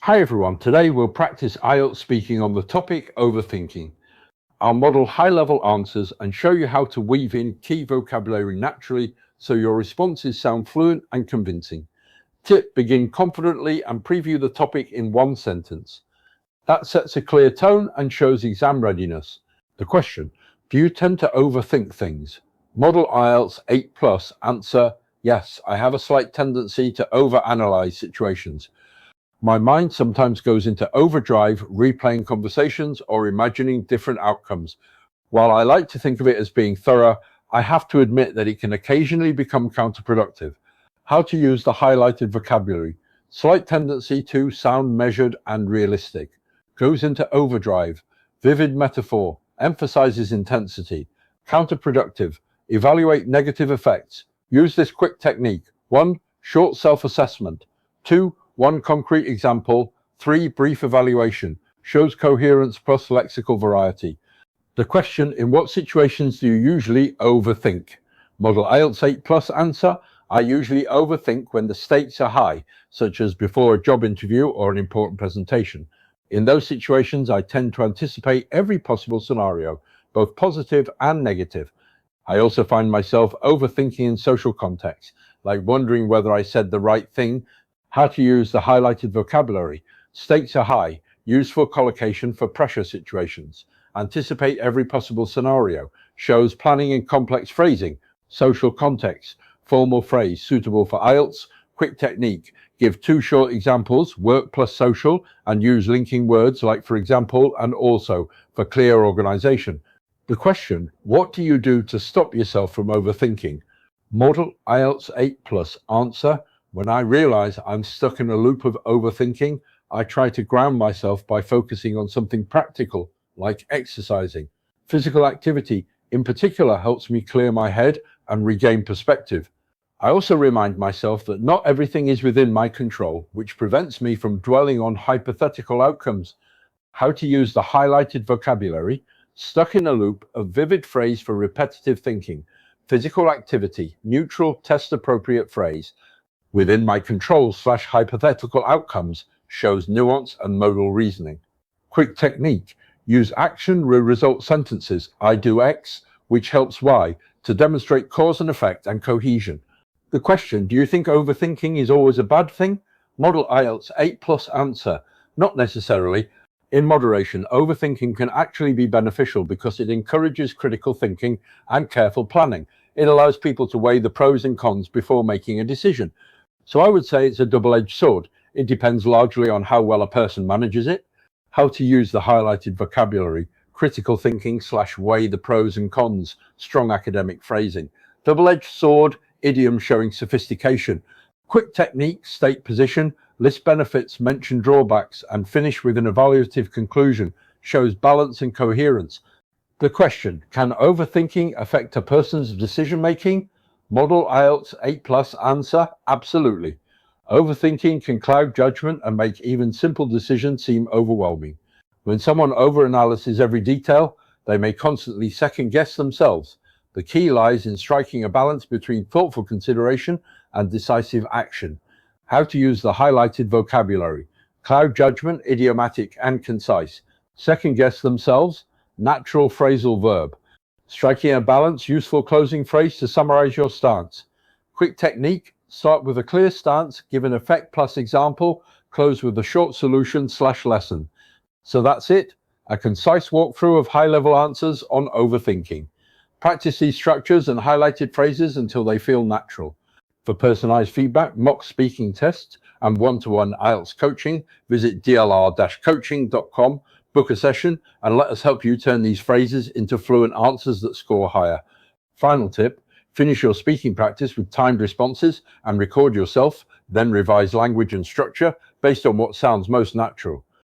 Hi everyone, today we'll practice IELTS speaking on the topic overthinking. I'll model high-level answers and show you how to weave in key vocabulary naturally so your responses sound fluent and convincing. Tip: begin confidently and preview the topic in one sentence. That sets a clear tone and shows exam readiness. The question: do you tend to overthink things? Model IELTS 8+, answer: yes, I have a slight tendency to overanalyze situations. My mind sometimes goes into overdrive, replaying conversations or imagining different outcomes. While I like to think of it as being thorough, I have to admit that it can occasionally become counterproductive. How to use the highlighted vocabulary. Slight tendency to sound measured and realistic. Goes into overdrive. Vivid metaphor. Emphasizes intensity. Counterproductive. Evaluate negative effects. Use this quick technique. 1. Short self-assessment. 2. One concrete example. 3. Brief evaluation. Shows coherence plus lexical variety. The question: in what situations do you usually overthink? Model IELTS 8+, answer: I usually overthink when the stakes are high, such as before a job interview or an important presentation. In those situations, I tend to anticipate every possible scenario, both positive and negative. I also find myself overthinking in social contexts, like wondering whether I said the right thing. How to use the highlighted vocabulary. Stakes are high. Useful collocation for pressure situations. Anticipate every possible scenario. Shows planning in complex phrasing. Social context. Formal phrase suitable for IELTS. Quick technique. Give 2 short examples, work plus social, and use linking words like for example and also for clear organization. The question: what do you do to stop yourself from overthinking? Model IELTS 8+, answer: when I realize I'm stuck in a loop of overthinking, I try to ground myself by focusing on something practical, like exercising. Physical activity, in particular, helps me clear my head and regain perspective. I also remind myself that not everything is within my control, which prevents me from dwelling on hypothetical outcomes. How to use the highlighted vocabulary. Stuck in a loop, a vivid phrase for repetitive thinking. Physical activity, neutral, test-appropriate phrase. Within my control/hypothetical outcomes, shows nuance and modal reasoning. Quick technique. Use action result sentences, I do X, which helps Y, to demonstrate cause and effect and cohesion. The question: do you think overthinking is always a bad thing? Model IELTS 8+, answer: not necessarily. In moderation, overthinking can actually be beneficial because it encourages critical thinking and careful planning. It allows people to weigh the pros and cons before making a decision. So I would say it's a double-edged sword. It depends largely on how well a person manages it. How to use the highlighted vocabulary. Critical thinking / weigh the pros and cons. Strong academic phrasing. Double-edged sword, idiom showing sophistication. Quick technique, state position, list benefits, mention drawbacks, and finish with an evaluative conclusion. Shows balance and coherence. The question: can overthinking affect a person's decision-making? Model IELTS 8+, answer: absolutely. Overthinking can cloud judgment and make even simple decisions seem overwhelming. When someone overanalyzes every detail, they may constantly second-guess themselves. The key lies in striking a balance between thoughtful consideration and decisive action. How to use the highlighted vocabulary. Cloud judgment, idiomatic and concise. Second-guess themselves, natural phrasal verb. Striking a balance, useful closing phrase to summarize your stance. Quick technique: start with a clear stance, give an effect plus example, close with a short solution/lesson. So that's it, a concise walkthrough of high-level answers on overthinking. Practice these structures and highlighted phrases until they feel natural. For personalized feedback, mock speaking tests, and one-to-one IELTS coaching, visit dlr-coaching.com. Book a session and let us help you turn these phrases into fluent answers that score higher. Final tip: finish your speaking practice with timed responses and record yourself, then revise language and structure based on what sounds most natural.